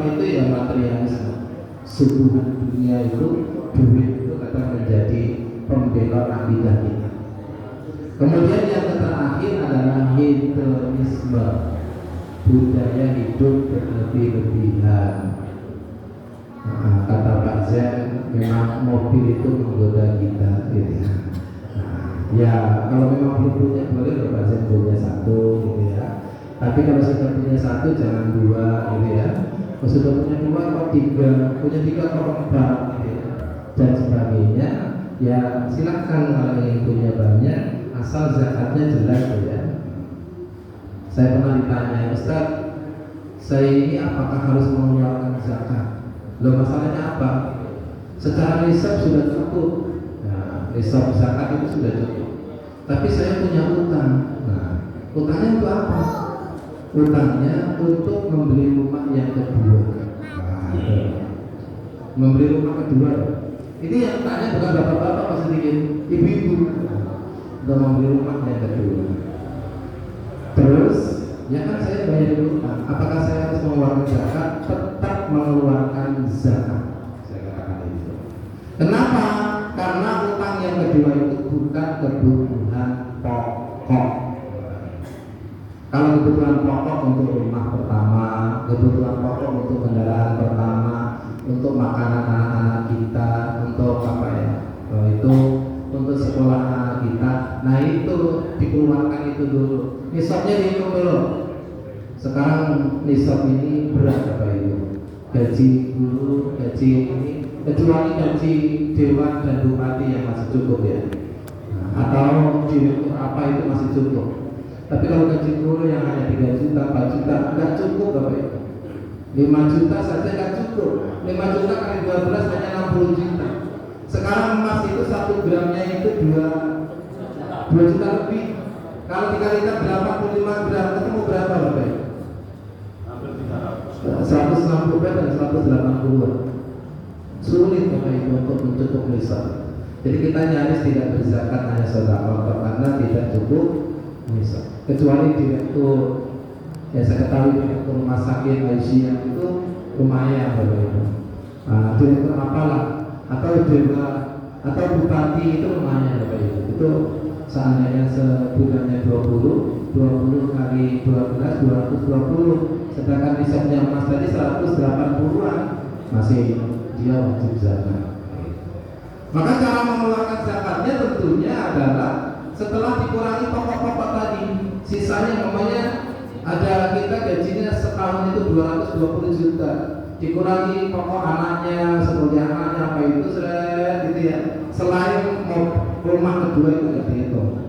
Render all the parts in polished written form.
itu ya materialisme. Subuhan dunia itu, duit itu akan menjadi pembelot akidah kita. Kemudian yang terakhir adalah hedonisme, budaya hidup berlebih-lebihan. Kata Pak Zen, memang mobil itu menggoda kita, gitu ya. Ya kalau memang belum punya boleh loh Pak Zen punya satu, gitu ya. Tapi kalau sudah punya satu jangan dua, gitu ya. Kalau sudah punya dua kok tiga, punya tiga kok empat, gitu ya. Dan sebagainya. Ya silakan kalau ingin punya banyak, asal zakatnya jelas, gitu ya. Saya pernah ditanya, Ustaz, saya ini apakah harus mengeluarkan zakat? Loh masalahnya apa? Secara nisab sudah cukup. Nah, nisab zakat itu sudah cukup. Tapi saya punya utang. Nah, utangnya untuk apa? Utangnya untuk membeli rumah yang kedua. Nah, membeli rumah kedua. Ini yang tanya bukan bapak-bapak pas sedikit, ibu-ibu. Untuk membeli rumah yang kedua. Terus, ya kan saya bayar utang. Apakah saya harus mengeluarkan zakat? Tetap mengeluarkan zakat. Saya katakan itu. Kenapa? Karena utang yang kedua itu bukan kebutuhan pokok. Kalau kebutuhan pokok untuk rumah pertama, kebutuhan pokok untuk kendaraan pertama, untuk makanan anak-anak kita, untuk apa ya? Itu untuk sekolah anak kita. Nah itu dikeluarkan itu dulu. Nisabnya dihitung dulu. Sekarang nisab ini berat apa itu? Gaji guru, gaji ini, kecuali gaji dewan dan bupati yang masih cukup ya. Atau direktur apa itu masih cukup. Tapi kalau gaji guru yang hanya 3 juta, 4 juta nggak cukup Bapak Ibu. 5 juta saja nggak cukup. 5 juta kali 12 hanya 60 juta. Sekarang emas itu 1 gramnya itu 2 juta lebih. Kalau dikalikan 85 gram ketemu berapa Bapak Ibu? 160 dan 180. Sulit Bapak Ibu untuk mencukup nisab. Jadi kita nyaris tidak berzakat hanya sedekah karena tidak cukup nisab. Kecuali direktur, ya saya ketahui direktur rumah sakit Aisyah itu lumayan Bapak Ibu. Direktur apalah atau dewa atau bupati itu lumayan Bapak Ibu. Itu seandainya sebulannya 20 kali 12 220, sedangkan nisabnya emas tadi 180-an, masih dia wajib zakat. Maka cara mengeluarkan zakatnya tentunya adalah setelah dikurangi pokok-pokok tadi, sisanya namanya ada kita gajinya setahun itu 220 juta, dikurangi pokok anaknya, seperti anaknya apa itu seret gitu ya. Selain rumah kedua itu nggak dihitung.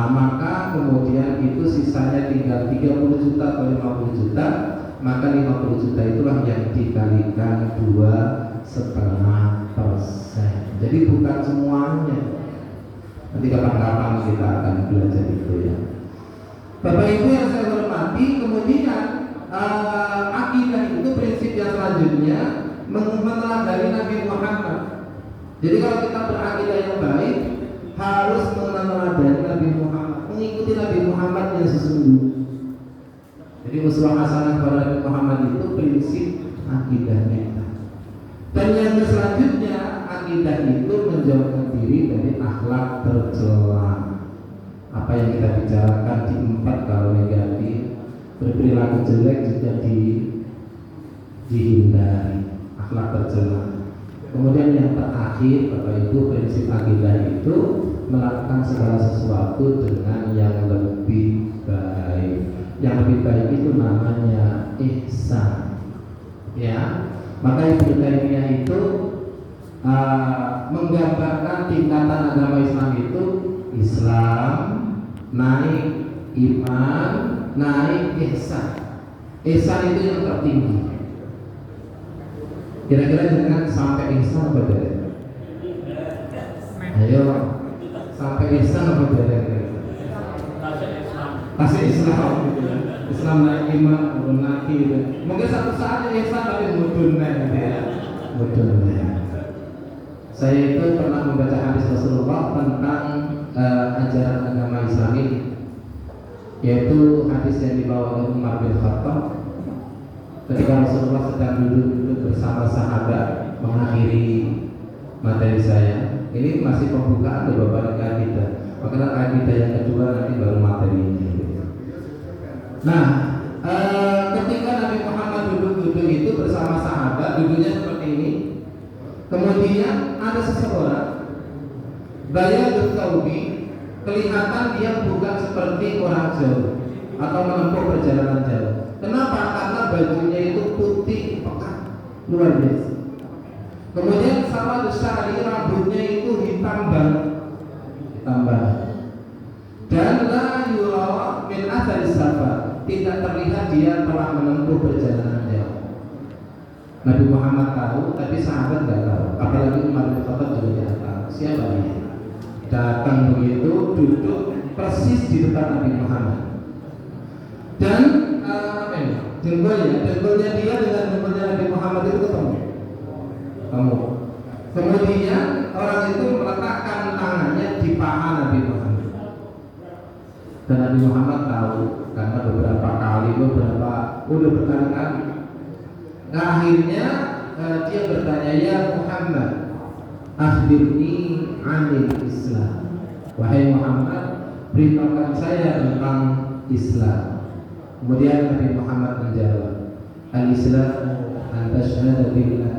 Maka kemudian itu sisanya tinggal 30 juta atau 50 juta, maka 50 juta itulah yang dikalikan 2,5%. Jadi bukan semuanya. Nanti kapan-kapan kita akan belajar itu ya. Bapak Ibu yang saya hormati, kemudian akidah itu prinsip yang selanjutnya meneladani Nabi Muhammad. Jadi kalau kita berakidah yang baik harus meneladani Nabi Muhammad, mengikuti Nabi Muhammad yang sesungguhnya. Jadi uswah hasanah pada Nabi Muhammad itu prinsip akidah kita. Dan yang selanjutnya, akidah itu menjauhkan diri dari akhlak tercela. Apa yang kita bicarakan di 4 kalau negatif, berperilaku jelek juga dihindari, akhlak tercela. Kemudian yang terakhir Bapak Ibu, prinsip akidah itu melakukan segala sesuatu dengan yang lebih baik. Yang lebih baik itu namanya ihsan. Ya, maka Ibnu Taimiyah itu menggambarkan tingkatan agama Islam itu Islam naik iman, naik ihsan. Ihsan itu yang tertinggi. Kira-kira dengan sampai ihsan apa tidak? Ayo, sampai ihsan apa tidak? Masih Islam, Islam naik iman, naik gitu. Mungkin satu saat ihsan tapi mudun gitu ya, mudun. Saya itu pernah membaca hadis Rasulullah tentang ajaran agama Islam ini, yaitu hadis yang dibawa oleh Umar bin Khattab. ketika Rasulullah sedang duduk-duduk bersama sahabat mengakhiri materi saya. Ini masih pembukaan beberapa kita. Maka kita yang kedua nanti baru materi ini. Nah, ketika Nabi Muhammad duduk-duduk itu bersama sahabat, duduknya seperti ini. Kemudian ada seseorang Bayadut Thawbi, kelihatan dia bukan seperti orang jauh atau menempuh perjalanan jauh. Kenapa? Karena bajunya itu putih pekat, luar biasa. Kemudian Sawadus Syari, rambutnya itu hitam banget. Dan la yura min athari safar, tidak terlihat dia telah menempuh perjalanan jauh. Nabi Muhammad tahu, tapi sahabat tidak tahu. Apalagi Umar bin Khattab juga tidak tahu siapa dia. Datang begitu, duduk persis di depan Nabi Muhammad. Dan jengkolnya dia dengan jengkolnya Nabi Muhammad itu ketemu. Kemudian orang itu meletakkan tangannya di paha Nabi Muhammad. Dan Nabi Muhammad tahu karena udah berkali-kali. Nah, akhirnya dia bertanya, ya Muhammad, akhbirni anil Islam. Wahai Muhammad, beritahukan saya tentang Islam. Kemudian Nabi Muhammad menjawab, al-Islamu an tashhada billah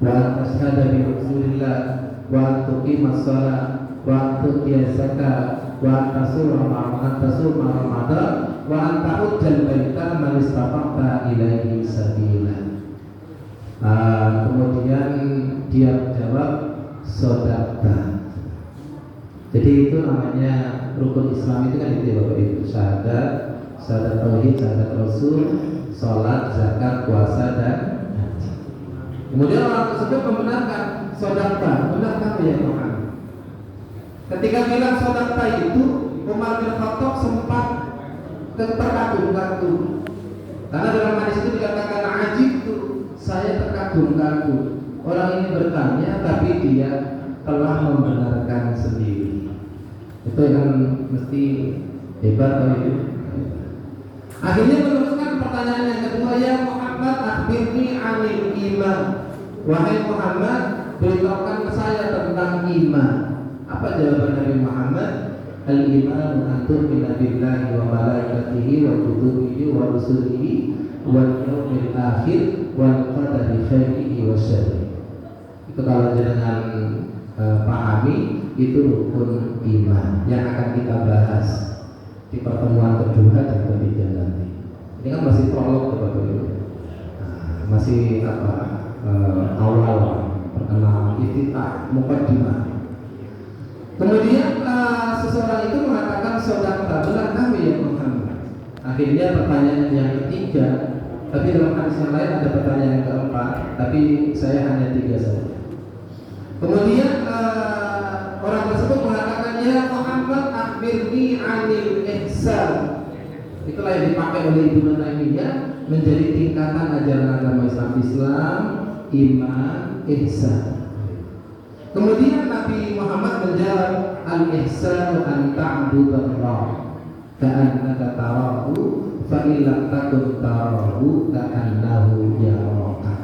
wa an tashhada bi Rasulillah wa an tuqima shalah wa an tu'tiya zakat wa an tasuma Ramadan wa an ta'udjal baita man istata'ta ilaihi sabila. Kemudian dia menjawab, sodaqta. Jadi itu namanya rukun Islam itu kan itu ya Bapak Ibu, syahadat tauhid, syahadat Rasul, sholat, zakat, puasa dan haji. Kemudian orang tersebut membenarkan, sodaqta, benar kamu ya Muhammad. Ketika bilang sodaqta itu, Umar bin Khattab sempat terkagum-kagum. Karena dalam hadis itu dikatakan ajib itu, saya terkagum-kagum. Orang ini bertanya tapi dia telah membenarkan sendiri. Itu yang mesti hebat kalau itu. Akhirnya meneruskan pertanyaan yang kedua, ya Muhammad, akhbirni anil iman. Wahai Muhammad, beritahukan saya tentang iman. Apa jawaban Nabi Muhammad? Al-iman an tu'mina billahi wa malaikatihi wa kutubihi wa rusulihi wal yawmil akhir wal qadari khairihi wa syarrihi. Itu kalau jangan pahami, itu rukun iman yang akan kita bahas di pertemuan kedua dan ketiga nanti. Ini kan masih prolog Bapak Ibu. Masih awal perkenalan, iftitah, muqaddimah. Kemudian seseorang itu mengatakan, sodaqta, benar kamu ya Muhammad. Akhirnya pertanyaan yang ketiga, tapi dalam hadis yang lain ada pertanyaan yang keempat, tapi saya hanya 3 saja. Kemudian orang tersebut mengatakan, ya Muhammad, akhbirni anil ihsan. Itulah yang dipakai oleh Ibnu Taimiyah menjadi tingkatan ajaran agama Islam, iman, ihsan. Kemudian Nabi Muhammad menjawab, al-ihsanu an ta'budallah ka'annaka tarahu fa illam takun tarahu ka'annahu yaraka.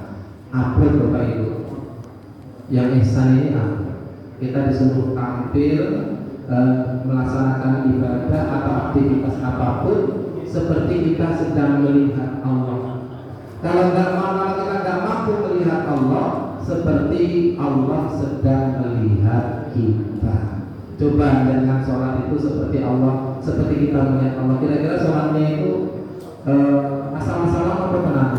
Apa Bapak Ibu? Yang ihsan ini apa? Kita disuruh tampil melaksanakan ibadah atau aktivitas apapun seperti kita sedang melihat Allah. Kalau kita nggak mampu melihat Allah, seperti Allah sedang melihat kita. Coba dengan sholat itu seperti Allah, seperti kita melihat Allah. Kira-kira sholatnya itu asal-asalan apa tenang?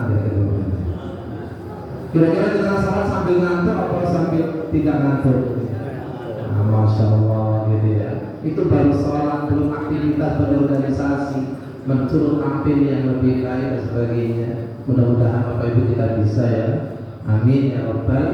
Kira-kira kita sholat sambil ngantuk atau sambil tidak ngantuk? Nah, Masya Allah gitu ya. Itu baru sholat, belum aktivitas berorganisasi, mencurut tampil yang lebih baik dan sebagainya. Mudah-mudahan Bapak Ibu kita bisa ya. Amin ya Rabbal.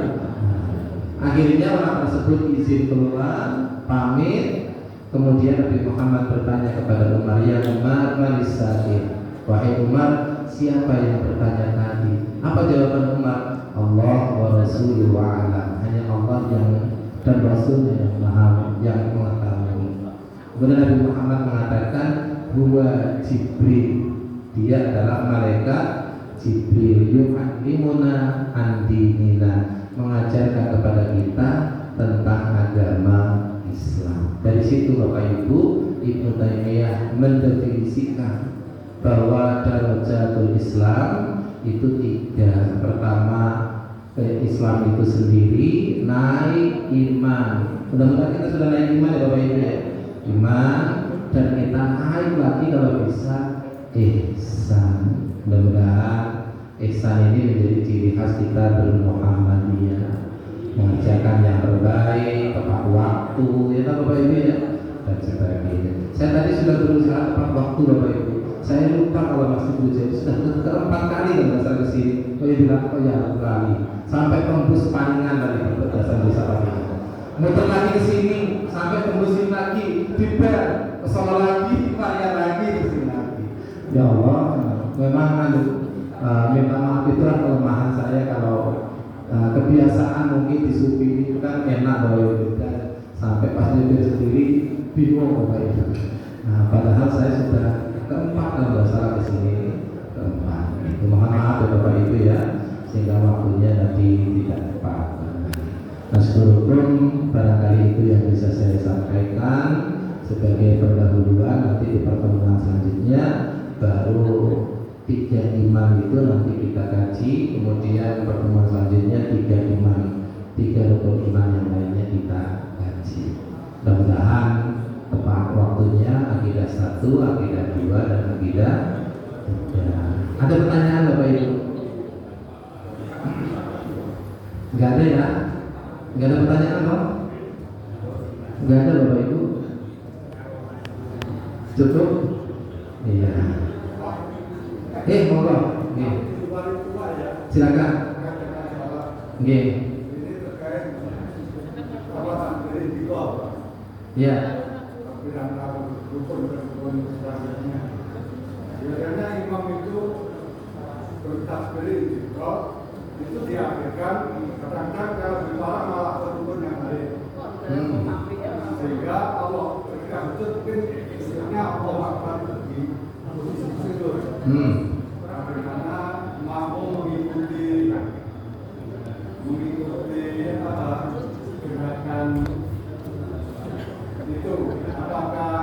Akhirnya orang tersebut izin keluar, pamit. Kemudian Nabi Muhammad bertanya kepada Umar, ya Umar, manis sa'il. Wahai Umar, siapa yang bertanya tadi? Apa jawaban Umar? Allah wa Rasuluhu a'lam. Hanya Allah dan Rasulnya yang mengetahui. Kemudian Nabi Muhammad mengatakan, huwa Jibril. Dia adalah malaikat Jibril yu'allimuna andinina, mengajarkan kepada kita tentang agama Islam. Dari situ Bapak Ibu, Ibnu Taimiyah mendefinisikan bahwa darajatul Islam itu tiga. Pertama, Islam itu sendiri, naik iman. Mudah-mudahan kita sudah naik iman ya Bapak Ibu ya. Iman, dan kita naik lagi kalau bisa ihsan. Mudah-mudahan ihsan ini menjadi ciri khas kita bermuhammadiyah, mengerjakan yang terbaik, tepat waktu, ya Bapak Ibu ya, dan sebagainya. Saya tadi sudah berusaha tepat waktu Bapak Ibu. Saya lupa kalau masih Bujai sudah keempat kali kalau saya kesini. Oh ya bilang, oh ya kali sampai tembus Paningan tadi berdasarkan desa Paningan. Muter lagi ke sini sampai tembusin lagi, diber, kesana lagi, bayar lagi, kesini lagi. Ya Allah, memang minta maaf itu kelemahan saya kalau kebiasaan mungkin di Supi itu kan enak loh, sampai pas nyetir sendiri bingung Bapak Ibu. Nah, padahal saya sudah keempat kalau nggak salah kesini keempat. Mohon maaf ya Bapak Ibu ya, sehingga waktunya nanti tidak tepat. Nah, sebelum barangkali itu yang bisa saya sampaikan sebagai pendahuluan. Nanti di pertemuan selanjutnya baru 3 iman itu nanti kita kaji, kemudian pertemuan selanjutnya 3 iman, 3 rukun iman yang lainnya kita kaji. Mudah-mudahan tepat waktunya akidah 1, akidah 2, dan akidah 3. Ada pertanyaan Bapak Ibu? Enggak ada ya? Enggak ada pertanyaan dong? Enggak ada Bapak Ibu? Cukup? Iya. Monggo. Nggih. Silakan. Nggih. Ya. Biasanya imam itu bertakbir itu diakhirkan, kadang-kadang kalau bicara malah berukun yang lain. Sehingga Allah ketika betul mungkin istilahnya Allah akan di posisi sujud. Karena mampu mengikuti gerakan itu, apakah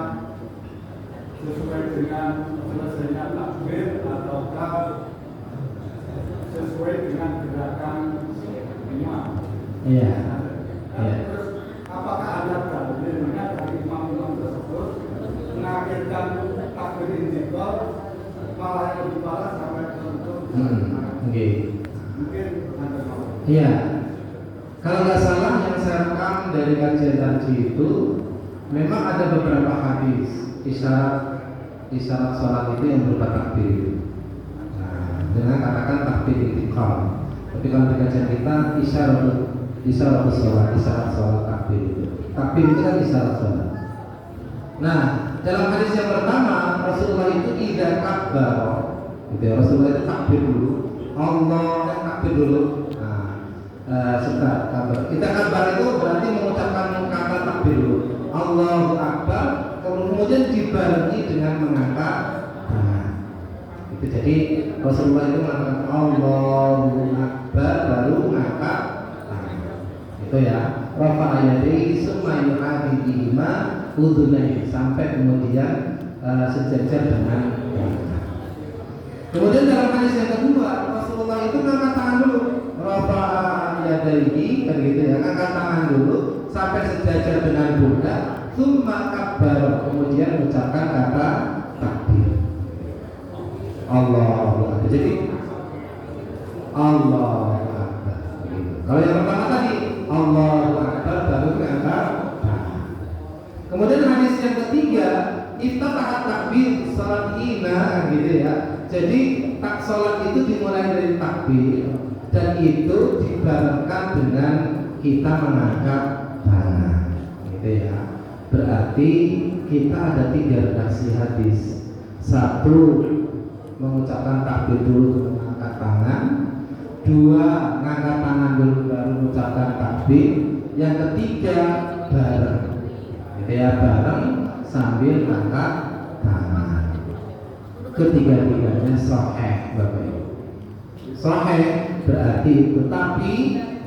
sesuai dengan selesainya takbir ataukah sesuai dengan gerakan imam? Iya. Terus apakah ada dalilnya dari imam-imam tersebut mengakhirkan takbir intikal malah yang lebih parah sampai tertentu? Mungkin ada kalau. Iya. Kalau nggak salah yang saya rekam dari kajian tadi itu memang ada beberapa hadis isyarat sholat itu yang berupa takbir. Nah, dengan katakan takbir intikal. Tapi kalau di kajian kita isyarat sholat takbir itu. Takbir itu kan isyarat sholat. Nah, dalam hadis yang pertama Rasulullah itu idza kabbar, gitu ya, Rasulullah itu takbir dulu, Allah takbir dulu. Sebentar, kabar. Kita kabar itu berarti mengucapkan kata takbir dulu, Allahu Akbar, kemudian dibarengi dengan mengangkat tangan. Itu jadi Rasulullah itu mengatakan Allahu Akbar baru mengangkat tangan. Itu ya. Rafa'a yadayhi summa yu'adhi bihima udhunayhi, sampai kemudian sejajar dengan tangan. Kemudian dalam hadis yang kedua Rasulullah itu mengangkat tangan dulu. Rafa'a yadayhi, kan gitu ya, angkat tangan dulu sampai sejajar dengan pundak, summa kabbar, kemudian mengucapkan kata takbir. Allahu Akbar. Jadi Allahu Akbar. Kalau yang pertama tadi Allahu Akbar baru mengangkat tangan. Kemudian hadis yang ketiga iftatahat takbir salat ina, gitu ya. Jadi tak salat itu dimulai dari takbir, dan itu dibarengkan dengan kita mengangkat tangan, gitu ya. Berarti kita ada 3 redaksi hadis. 1, mengucapkan takbir dulu mengangkat tangan. 2, mengangkat tangan dulu baru mengucapkan takbir. Yang ketiga bareng, gitu ya, bareng sambil mengangkat tangan. Ketiga-tiganya sahih Bapak Ibu. sahih berarti itu. Tapi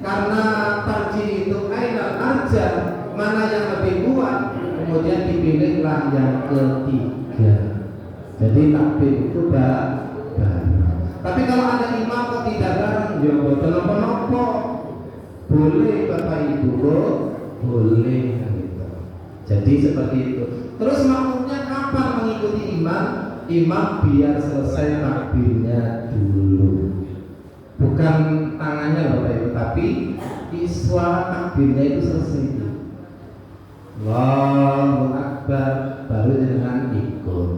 karena tarjih itu ainal arjah, mana yang lebih kuat, kemudian dipilihlah yang ketiga. Jadi takbir itu bareng. Tapi kalau ada imam kok tidak bareng, ya boten napa-napa. Boleh Bapak Ibu, boleh gitu. Jadi seperti itu. Terus makmumnya kapan mengikuti imam? Imam biar selesai takbirnya dulu. Bukan tangannya Bapak Ibu, tapi suara takbirnya itu selesai. Allahu Akbar, baru dengan ikut.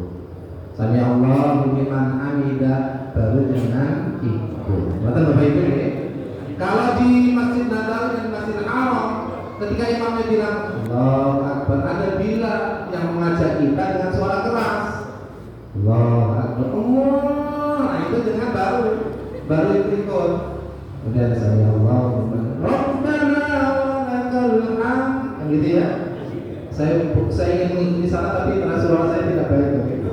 Sami Allahu liman hamidah, baru dengan ikut. Betul Bapak Ibu ya? Kalau di Masjid Nabawi dan Masjid Haram, ketika imamnya bilang Allahu Akbar, ada Bilal yang mengajak kita dengan suara keras. Allahu Akbar, nah itu dengan baru ikut. Kemudian Sami Allahu liman Rabbana wa lakal hamd, gitu ya. Saya ingin mengikuti sana tapi karena suara saya tidak baik begitu.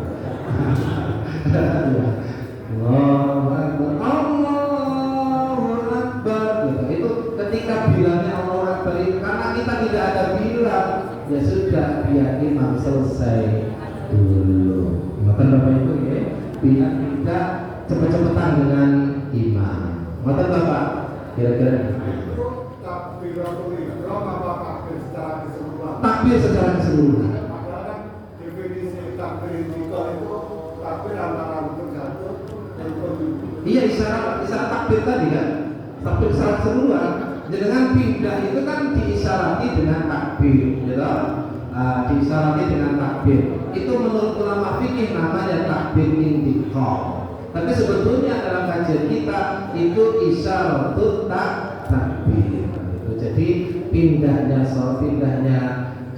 Allahu Akbar, Allahu Akbar, gitu. Itu ketika bilangnya Allahu Akbar itu, karena kita tidak ada bilang, ya sudah biar imam selesai dulu. Maka Bapak Ibu ya, biar kita cepet-cepetan dengan imam. Maka Bapak kira-kira takbiratul ihram apa takbir secara keseluruhan? Takbir secara keseluruhan. Padahal kan definisi takbir itu takbir antara rukun satu dan rukun. Iya, isyarat takbir tadi kan, takbir secara keseluruhan. Dengan pindah itu kan diisyarati dengan takbir, gitu. Diisyarati dengan takbir. Itu menurut ulama fikih namanya takbir intiqal. Tapi sebetulnya dalam kajian kita itu isyaratut takbir. Jadi pindahnya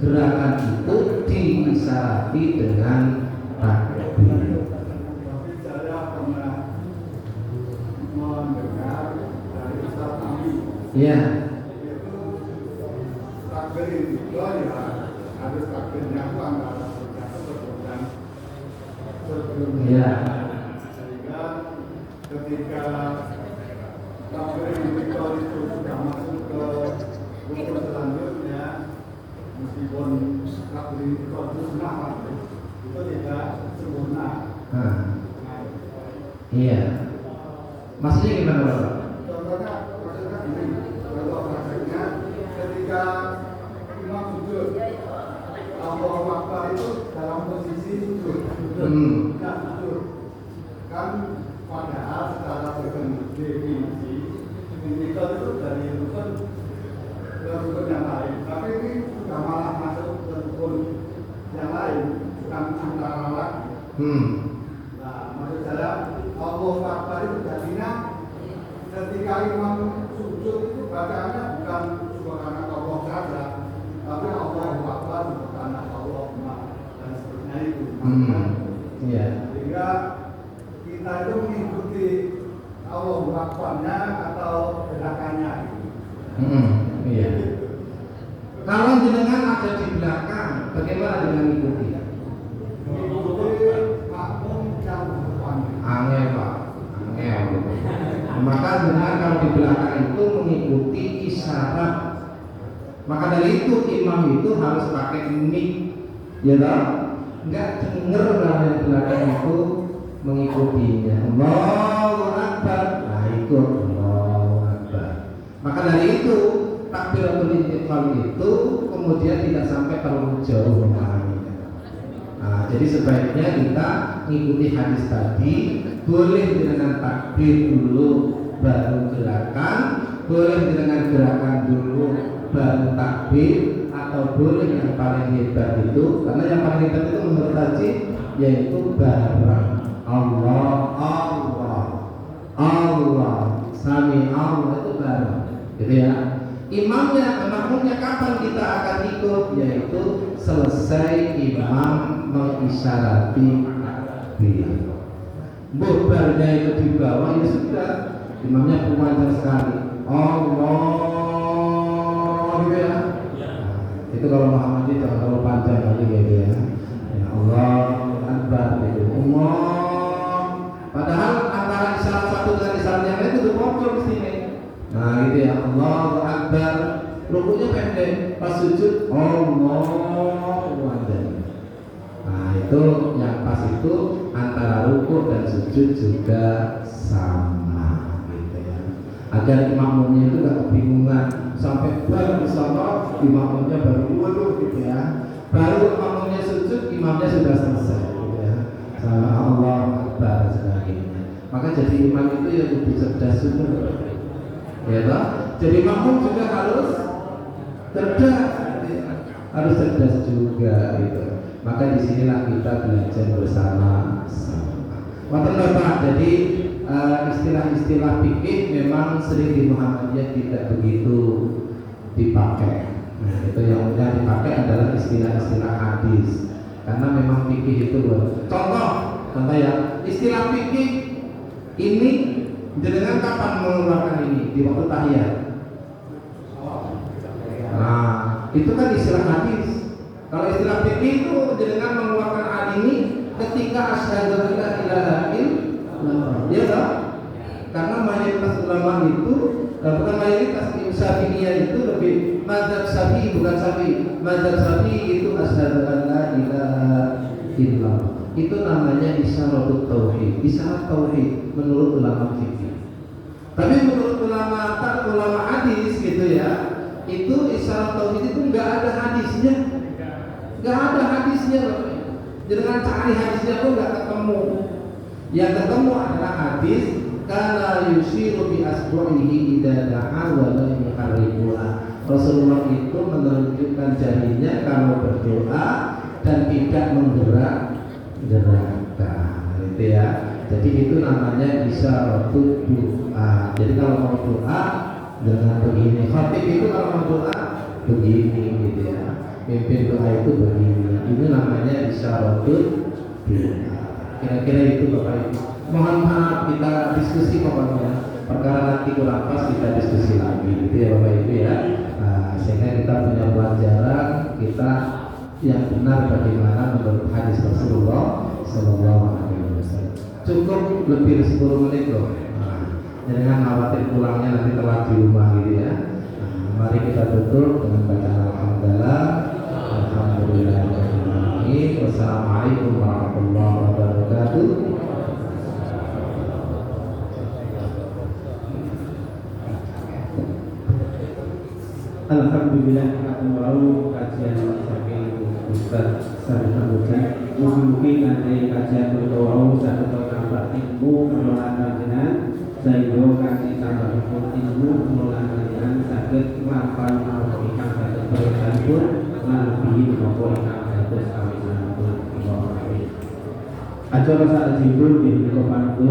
gerakan itu diisyarati dengan takbir. Tapi saya pernah mendengar dari Ustaz Ami. Iya. Itu takbir itu ya harus takbirnya itu antara sebelum sebelumnya. Iya. Sehingga ketika takbir itu sudah masuk ke rukun selanjutnya, meskipun takbir itu sunnah itu tidak sempurna. Iya. Maksudnya gimana Bapak? Contohnya ini, kalau prakteknya ketika imam sujud, Allahu Akbar itu dalam posisi sujud, tidak sujud. Kan padahal secara definisi intikal itu dari rukun ke rukun yang lain, tapi ini sudah malah masuk ke rukun yang lain, bukan antara lagi. Nah, maksud saya Allahu Akbar itu jadinya ketika imam sujud itu bacaannya bukan subhana Allah saja, tapi Allahu Akbar, subhana Allah dan seterusnya itu. Iya. Sehingga kita itu mengikuti Allahu Akbar-nya atau gerakannya. Iya. Kalau jenengan ada di belakang, bagaimana dengan mengikuti? Mengikuti makmum yang depan. Angel Pak, angel. Maka jenengan kalau di belakang itu mengikuti isyarat. Maka dari itu imam itu harus pakai mic, ya toh? Enggak denger kalau yang belakang itu mengikutinya. Allahu Akbar, nah ikut Allahu Akbar. Maka dari itu takbiratul intiqal itu kemudian tidak sampai terlalu jauh memahaminya. Nah, jadi sebaiknya kita mengikuti hadis tadi, boleh dengan takbir dulu baru gerakan, boleh dengan gerakan dulu baru takbir, atau boleh yang paling hebat itu, karena yang paling hebat itu menurut haji yaitu bareng Allah, Sami Allah itu bareng, gitu ya. Makmumnya kapan kita akan ikut, yaitu selesai imam mengisyarati takbir. Bubarnya itu di bawah, ya sudah, imamnya panjang sekali, Allah, gitu ya. Itu kalau Muhammad itu terlalu panjang kali gitu ya. Ya Allah Akbar gitu. Allah. Padahal antara isyarat satu dengan isyarat yang lain itu Nah gitu ya, Allahu Akbar. Rukunya pendek, pas sujud Allahu Akbar. Nah itu yang pas itu antara ruku dan sujud juga sama gitu ya. Agar makmumnya itu gak kebingungan sampai baru bersama imamnya baru waduh gitu ya. Baru makmumnya sujud, imamnya sudah selesai gitu ya. Sama Allah Akbar sebagainya. Maka jadi imam itu ya lebih cerdas juga. Ya toh? Jadi makmum juga harus cerdas, harus cerdas juga gitu. Maka disinilah kita belajar bersama-sama. Wonten Bapak, jadi istilah-istilah fikih memang sering di Muhammadiyah tidak begitu dipakai. Nah, itu yang mudah dipakai adalah istilah-istilah hadis. Karena memang fikih itu contoh ya, istilah fikih ini jenengan kapan mengeluarkan ini? Di waktu tahiyat. Nah, itu kan istilah hadis. Kalau istilah fikih itu jenengan mengeluarkan hal ini ketika asyhadu an la ilaha illallah. Ya toh? Karena mayoritas ulama itu bukan mayoritas Syafi'iyah itu lebih mazhab Syafi'i bukan Syafi'i. Mazhab Syafi'i itu asyhadu an la ilaha illallah. Itu namanya isyaratut tauhid. Isyarat tauhid menurut ulama fikih. Tapi menurut ulama hadis gitu ya, itu isyarat tauhid itu enggak ada hadisnya. Enggak ada hadisnya. Jangan cari hadisnya pun enggak ketemu. Yang ketemu adalah hadis kana yushiru bi asbu'ihi idza da'a wa la yuharribuha. Rasulullah itu menunjukkan jarinya kalau berdoa dan tidak menggerak-gerakkan. Gitu ya. Jadi itu namanya isyaratul doa. Jadi kalau mau doa dengan begini. Khatib itu kalau mau doa begini gitu ya. Pimpin doa itu begini. Ini namanya isyaratul doa. Kira-kira itu Bapak Ibu. Mohon maaf kita diskusi pokoknya. Perkara nanti kurang pas kita diskusi lagi gitu ya Bapak Ibu ya. Sehingga kita punya pelajaran kita yang benar bagaimana menurut hadis Rasulullah Sallallahu Alaihi Wasallam. Cukup lebih 10 menit loh. Jangan khawatir pulangnya nanti telat di rumah gitu ya. Mari kita tutup dengan bacaan alhamdulillah. Alhamdulillahirobbilalamin. Wassalamualaikum warahmatullahi wabarakatuh. Alhamdulillah kita mau kajian saking Ustaz Sarif Hamzah. Mungkin nanti kajian berdoa satu tambah ilmu menolak kajian sehingga kasih tambah ilmu menolak kajian sakit melakukan ikan satu perintah pun lebih maupun ikan satu kawinan pun. Acara saat jibur di Kopan itu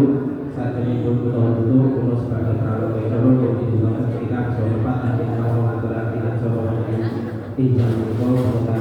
saat ini pun kuno sebagai perawat ekonomi di dalam kita soal 4 nanti mau aturan tidak soal ijazah